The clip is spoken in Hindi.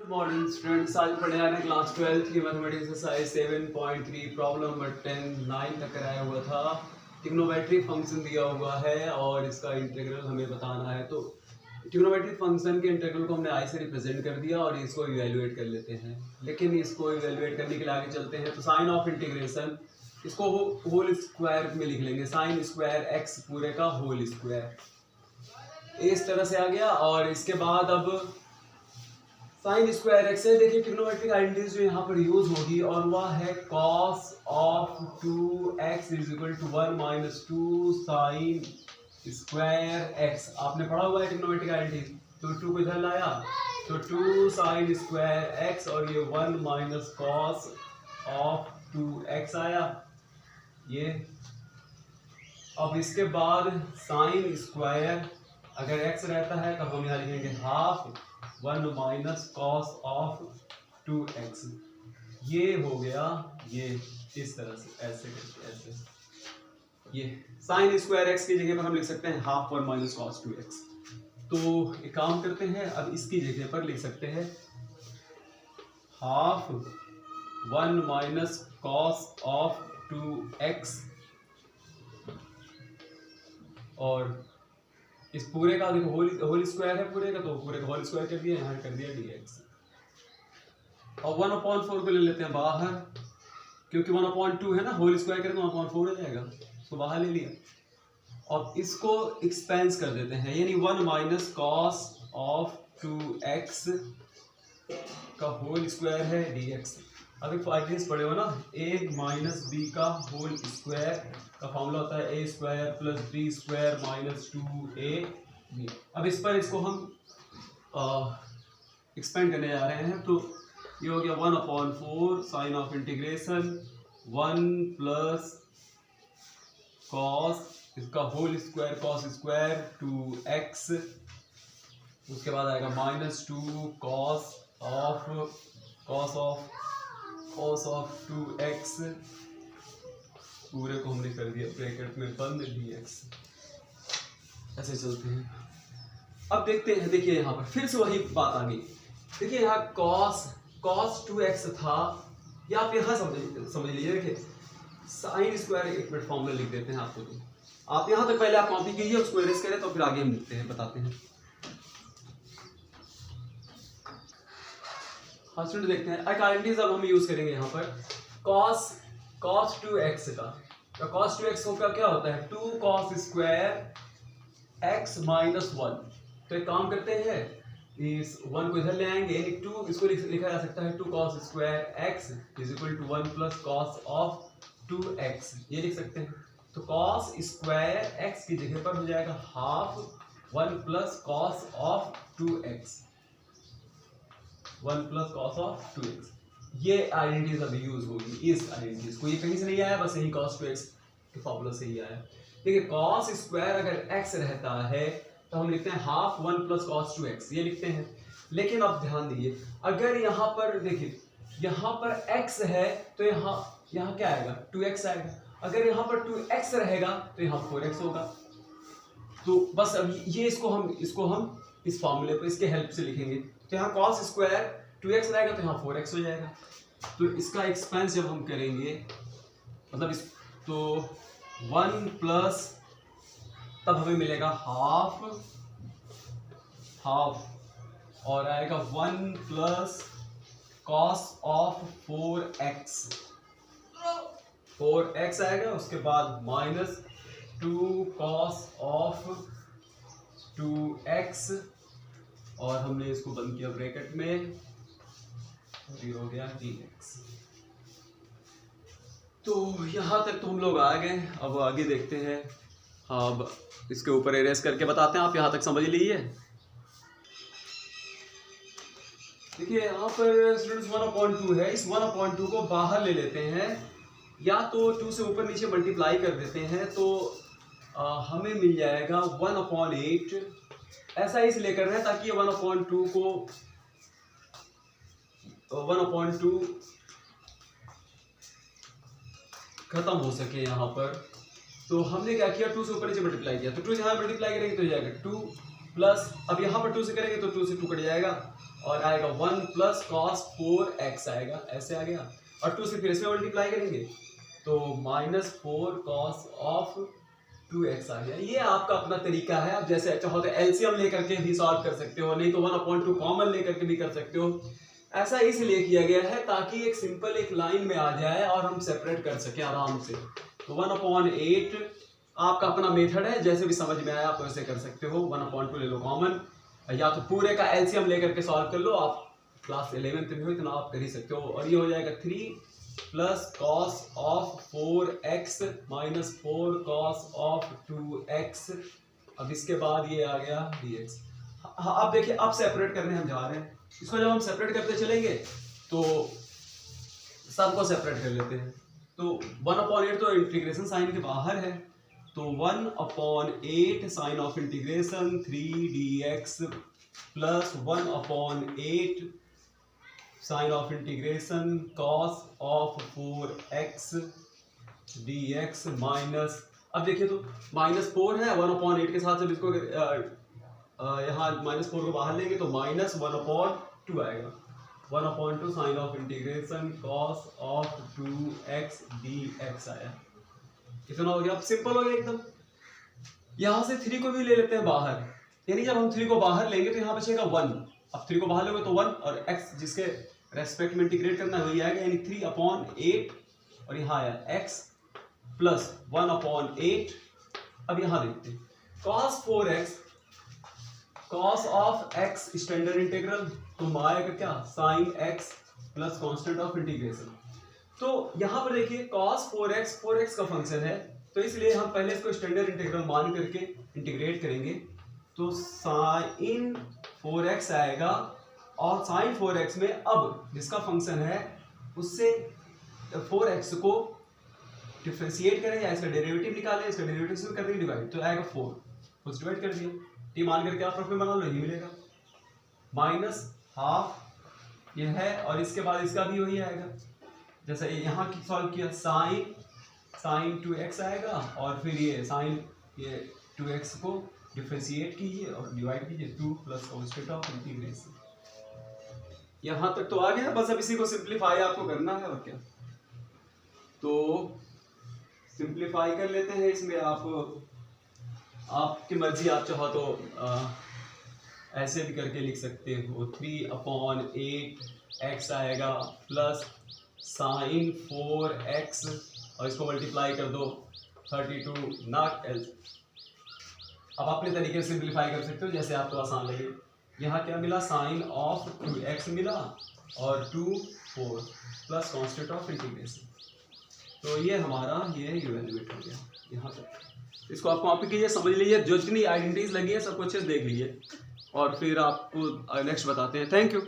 मॉर्निंग स्टूडेंट्स, आज पढ़ने जा रहे हैं क्लास 12 की मैथमेटिक्स एक्सरसाइज 7.3 प्रॉब्लम नंबर 10 9 तक कराया हुआ था। ट्रिग्नोमेट्रिक फंक्शन दिया हुआ है और इसका इंटीग्रल हमें बताना है। तो ट्रिग्नोमेट्रिक फंक्शन के इंटीग्रल को हमने आई से रिप्रेजेंट कर दिया और इसको इवेल्युएट कर लेते हैं। लेकिन इसको इवेल्युएट करने के लिए आगे चलते हैं। तो साइन ऑफ इंटीग्रेशन इसको होल स्क्वायर में लिख लेंगे, साइन स्क्वायर एक्स पूरे का होल स्क्वायर इस तरह से आ गया। और इसके बाद अब साइन स्क्वायर एक्स है। देखिए ट्रिग्नोमेट्रिक आइडेंटिटीज जो यहाँ पर यूज होगी और वह है cos of 2x is equal to 1 minus 2 sine square x. आपने पढ़ा हुआ है ट्रिग्नोमेट्रिक आइडेंटिटी। तो 2 को इधर लाया तो 2 साइन स्क्वायर एक्स और ये 1 माइनस cos ऑफ 2x आया ये। अब इसके बाद साइन स्क्वायर अगर x रहता है तो हम यहाँ लिखेंगे half 1 minus cos of 2x। ये हो गया ये इस तरह से ऐसे करके ऐसे। ये साइन स्क्वायर x की जगह पर हम लिख सकते हैं हाफ 1 माइनस कॉस 2x। तो एक काम करते हैं, अब इसकी जगह पर लिख सकते हैं half 1 minus cos of 2x और इस पूरे का देखो होल स्क्वायर है पूरे का, तो पूरे का होल स्क्वायर कर दिया, यहाँ कर दिया dx। और 1/4 को ले लेते हैं बाहर, क्योंकि 1/2 है ना, होल स्क्वायर करें तो 1/4 हो जाएगा, तो बाहर ले लिया। और इसको एक्सपेंस कर देते हैं, यानी 1 माइनस कॉस ऑफ 2x का होल स्क्वायर है dx। अब एक फाइनेंस पढ़े हो ना, a माइनस बी का होल स्क्वायर का फॉर्मूला होता है a square plus b square minus 2ab। अब इस पर इसको हम एक्सपेंड करने जा रहे हैं। तो ये हो गया 1/4 sine of integration 1 plus cos इसका whole square cos square 2x। उसके बाद आएगा माइनस 2 कॉस ऑफ 2x पूरे को हमने कर दिया ब्रैकेट में बंद dx। ऐसे चलते हैं। अब देखते हैं, देखिए यहाँ पर फिर से वही बात आ गई। देखिए यहाँ cos 2x था, या आप यहाँ समझ लीजिए। देखिए साइन स्क्वायर एक मिनट फॉर्मूला लिख देते हैं आपको। तो आप यहाँ तक पहले आप कॉपी कीजिए, उसको इरेज करें, तो फिर आगे हम लिखते हैं, बताते हैं। हाँ स्टूडेंट देखते हैं एक आइडेंटिटीज अब हम यूज करेंगे यहाँ पर cos 2x का। तो cos 2x का क्या होता है 2 cos स्क्वायर x माइनस 1। तो एक काम करते हैं, इस 1 को इधर ले आएंगे, 2 इसको लिखा जा सकता है 2 cos square x is equal to 1 plus cos of 2x, ये लिख सकते हैं। तो cos स्क्वायर x की जगह पर हो जाएगा half 1 plus cos of 2x, 1 plus cos of 2x। ये आइडेंटिटीज अभी यूज होगी इस आइडेंटिटीज को, ये कहीं से नहीं आया, बस यही cos 2x के फॉर्मूला से ही आया। देखिए cos स्क्वायर अगर x रहता है तो हम लिखते हैं हाफ 1 प्लस cos 2x, ये लिखते हैं। लेकिन अब ध्यान दीजिए, अगर यहाँ पर देखिए यहाँ पर x है तो यहाँ क्या आएगा 2x आएगा। अगर यहाँ पर 2x रहेगा तो यहाँ 4x होगा। तो बस अब ये इसको हम इस फॉर्मूले पर इसके हेल्प से लिखेंगे। तो यहाँ cos स्क्वायर 2x रहेगा तो यहाँ 4x हो जाएगा। तो इसका एक्सपेंस जब हम करेंगे, मतलब इस तो 1 प्लस तब हमें मिलेगा हाफ और आएगा 1 प्लस cos ऑफ 4x आएगा। उसके बाद माइनस 2 cos ऑफ 2x और हमने इसको बंद किया ब्रैकेट में, ये हो गया dx। तो यहाँ तक तो हम लोग आ गए। अब आगे देखते हैं, अब इसके ऊपर एरेस करके बताते हैं, आप यहाँ तक समझ लीजिए। देखिए यहाँ पर स्टूडेंट्स 1/2 है, इस 1/2 को बाहर ले लेते हैं, या तो 2 से ऊपर नीचे मल्टीप्लाई कर देते हैं, तो हमें मिल जाएगा 1/8। ऐसा इसलिए कर रहे हैं ताकि 1/2 को 1/2 खत्म हो सके यहाँ पर। तो हमने क्या किया 2 से ऊपर नीचे मल्टीप्लाई किया, तो 2 यहाँ मल्टीप्लाई करेंगे तो हो जाएगा 2 प्लस, अब यहाँ पर 2 से करेंगे तो 2 से 2 कट जाएगा और आएगा 1 प्लस कॉस 4x आएगा, ऐसे आ गया। और 2 से फिर इसमें मल्टीप्लाई करेंगे तो -4 कॉस ऑफ 2x आ गया। ये आपका अपना तरीका है, आप जैसे चाहो तो एलसीएम लेकर के भी सॉल्व कर सकते हो, नहीं तो 1/2 कॉमन लेकर के भी कर सकते हो। ऐसा इसलिए किया गया है ताकि एक सिंपल एक लाइन में आ जाए और हम सेपरेट कर सकें आराम से। तो 1/8 आपका अपना मेथड है, जैसे भी समझ में आया आप वैसे कर सकते हो। 1/2 ले लो कॉमन, या तो पूरे का एलसीएम लेकर के सॉल्व कर लो, आप क्लास 11th में हो इतना आप कर ही सकते हो। और ये हो जाएगा 3 plus cos of 4x minus 4 cos of 2x। अब इसके बाद ये आ गया dx। हाँ अब देखिए, अब सेपरेट करने हम जा रहे हैं। इसको जब हम सेपरेट करते चलेंगे तो सबको सेपरेट कर लेते हैं। तो 1/8 तो इंटीग्रेशन साइन के बाहर है, तो 1/8 sine of integration 3 dx plus 1/8 sine of integration cos of 4x dx minus, अब देखिए तो -4 है 1/8 के साथ, जब इसको यहाँ -4 को बाहर लेंगे तो -1/2 आएगा। 1/2 sine of integration cos of 2x dx आया। इतना हो गया, अब सिंपल हो गया एकदम। यहाँ से 3 को भी ले लेते हैं बाहर, यानी जब हम 3 को बाहर लेंगे तो यहाँ बचेगा 1। अब 3 को बाहर लोगे तो 1 और x जिसके रेस्पेक्ट में इंटीग्रेट करना है वही आएगा, यानी 3/8 और यहाँ आया x प्लस 1/8। अब यहाँ देखते हैं cos 4x cos of x standard integral, तो आएगा क्या sine x plus constant of integration. तो यहाँ पर देखिए cos 4x का फंक्शन है, तो इसलिए हम पहले इसको स्टैंडर्ड इंटीग्रल मान करके इंटीग्रेट करेंगे। तो साइन 4x आएगा और साइन 4x में अब जिसका फंक्शन है उससे 4x को डिफरेंशिएट करें या इसका डेरिवेटिव निकालें, इसका डेरिवेटिव से कर देंगे डिवाइड, तो आएगा 4 कुछ डिवाइड कर दिया, टी मान करके आप रफ में बना लो, यही मिलेगा -12 ये है। और इसके बाद इसका भी वही आएगा, जैसे यहाँ की सॉल्व किया साइन 2x आएगा और फिर ये साइन ये 2x को डिफरेंशिएट कीजिए और डिवाइड कीजिए 2 प्लस कांस्टेंट ऑफ इंटीग्रेशन। यहाँ तक तो आ गया, बस अब इसी को सिंप्लीफाई आपको करना है और क्या। तो सिंप्लीफाई कर लेते हैं इसमें, आपकी मर्जी, आप चाहो तो ऐसे भी करके लिख सकते हो। 3/8 x आएगा प्लस साइन 4x और इसको मल्टीप्लाई कर दो 32 नॉट l। अब अपने तरीके से सिंप्लीफाई कर सकते हो जैसे आपको आसान लगे। यहाँ क्या मिला, साइन ऑफ 2x मिला और 4 प्लस कांस्टेंट ऑफ इंटीग्रेशन। तो ये हमारा ये इवेल्युएट हो गया यहाँ तक। इसको आप कॉपी कीजिए, समझ लीजिए, जो जितनी आइडेंटिटीज लगी है सबको अच्छे से देख लीजिए और फिर आपको नेक्स्ट बताते हैं। Thank you.